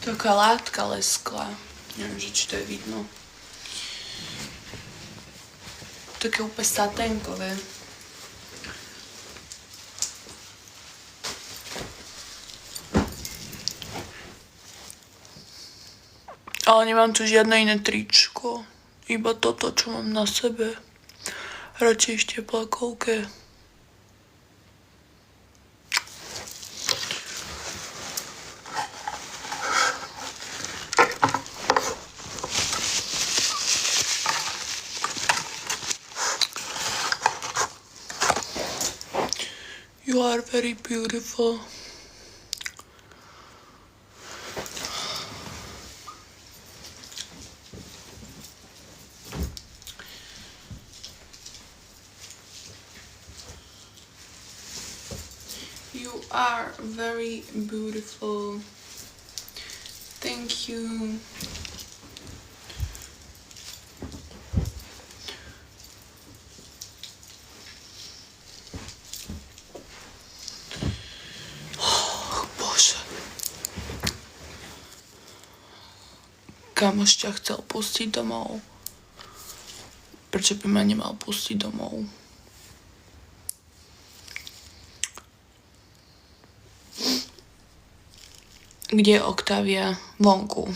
Taká látka lesklá. Neviem, že či to je vidno. Také úplne saténkové. Ale nemám tu žiadne iné tričko. Iba toto, čo mám na sebe. Radšej ešte v plakovke. You are very beautiful. You are very beautiful. Thank you. Bože. Kamoš ťa chcel pustiť domov. Prečo by ma nemal pustiť domov? Kde je Octavia? Vonku.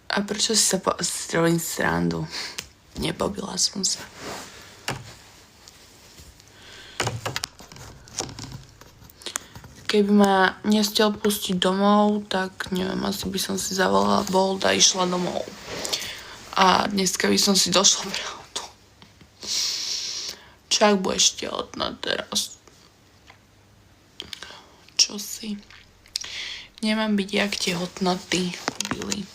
A prečo si sa robím srandu? Nepobila som sa. Keby ma nestiel pustiť domov, tak neviem, asi by som si zavolala Bolt a išla domov. A dneska by som si došla pre auto. Čak budeš tehotná teraz. Čo si? Nemám byť jak tehotná ty, Billy.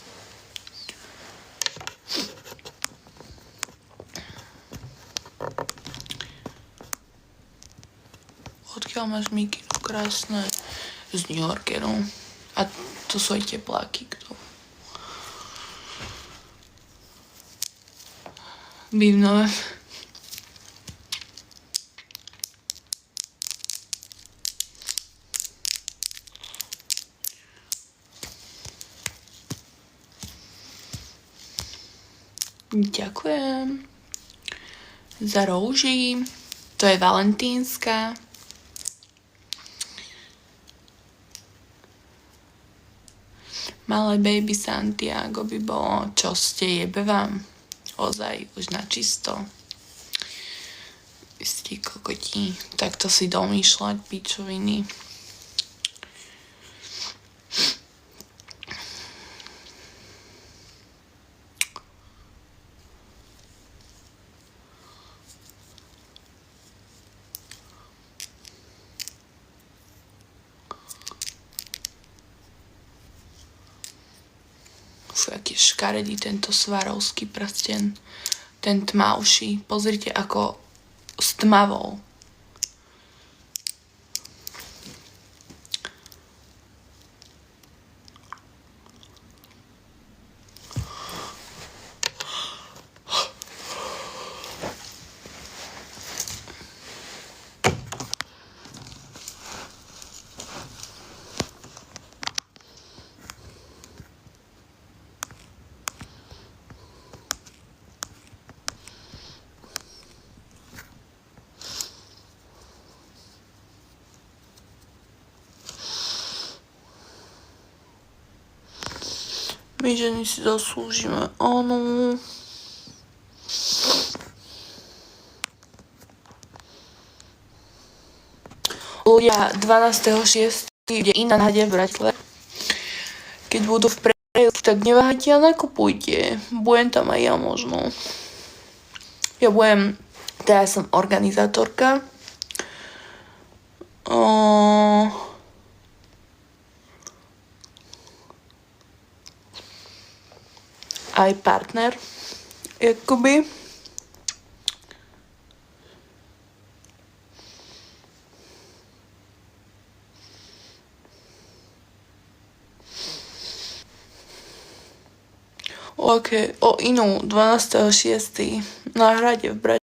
Odkiaľ máš mikinu krásne? Z New Yorkeru. A to sú aj tepláky k tomu. Bývnové. Ďakujem za rouži. To je valentínska. Malé baby Santiago by bolo, čo ste, jebe vám. Ozaj, už na čisto. Vy ste kokotí. Takto si domýšľať pičoviny. Aký škaredý tento Swarovski prsten. Ten tmavší. Pozrite, ako stmavol. My ženy si zaslúžime, áno. Ľudia, 12.6. bude iná nádeň v Bratislave. Keď budú v prejazd, tak neváhajte a nakupujte. Budem tam aj ja možno. Ja som organizátorka. Aj partner, jakoby. O inú 12.6. na hrade v Bratislave.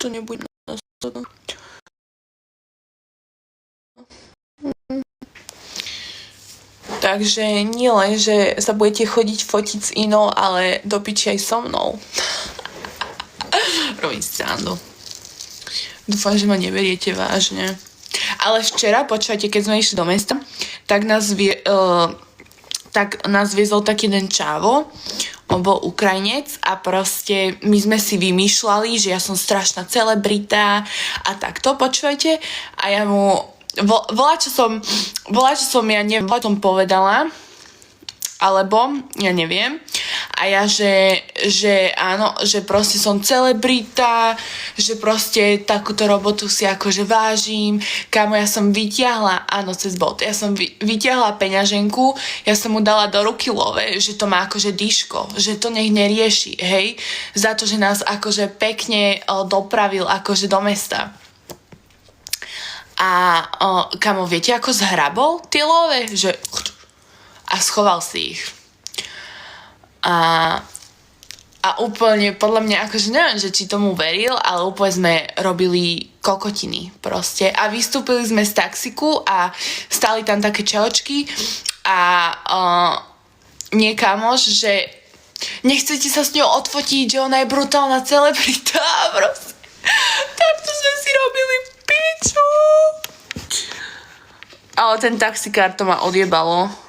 to nebude následné. Takže nie len, že sa budete chodiť fotiť s inou, ale do piči aj so mnou. Robím srandu. Dúfam, že ma neberiete vážne. Ale včera, počúvajte, keď sme išli do mesta, tak nás viezol taký jeden čávo. On bol Ukrajinec a proste my sme si vymýšľali, že ja som strašná celebrita a takto, počúvajte. A ja mu voľačo som ja neviem, som povedala, alebo ja neviem. A ja, že áno, že proste som celebrita, že proste takúto robotu si akože vážim. Kámo, ja som vytiahla, áno, cez bot, ja som vytiahla peňaženku, ja som mu dala do ruky love, že to má akože dyško, že to nech nerieši, hej, za to, že nás akože pekne dopravil akože do mesta. A kamo, viete, ako zhrabol tie love? Že... A schoval si ich. A úplne, podľa mňa, akože neviem, že či tomu veril, ale úplne sme robili kokotiny proste. A vystúpili sme z taxiku a stáli tam také čeločky a nie kamoš, že nechcete sa s ňou odfotiť, že ona je brutálna celebrita proste. Takto sme si robili piču. Ale ten taxikár to ma odjebalo.